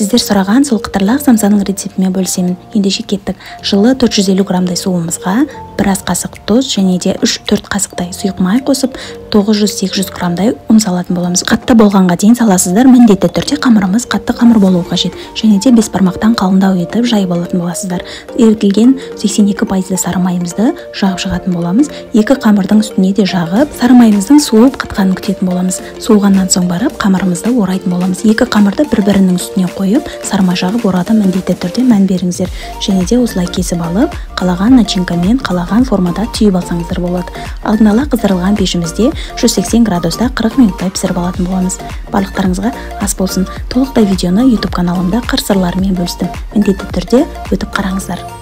Сіздер сұраған сол қытырлақ самсаның рецептімен бөлісемін. Ендеше кеттік. Жылы 450 граммдай суымызға 1 ас қасық тұз және де 3-4 қасықтай сұйық май қосып 900-800 граммдай ұн салатын боламыз. Қатты болғанға дейін саласыздар, міндетті түрде қамырымыз қатты қамыр болуы қажет. Және де бес бармақтан қалыңдау етіп жайып алатын боласыздар. Ерітілген 82% сары майымызды жағып шығатын боламыз. Екі қамырдың үстіне де жағып, сары майымыздың суып қатқанын күтетін боламыз. Суығаннан соң барып қамырымызды орайтын боламыз. Екі қамырды бір-бірінің үстіне қойып, сары май жағып орады міндетті түрде мән беріңіздер. Және де осылай кесіп алып, қалаған начинкамен қалаған формада түйіп алсаңыздар болады. Алдын ала қыздырылған пешімізде 180 градуста 40 минуттай пісіріп алатын боламыз. Барлықтарыңызға ас болсын. Толықтай видеоны YouTube каналымда қыр сырларымен бөлістім. Міндетті түрде өтіп қараңыздар.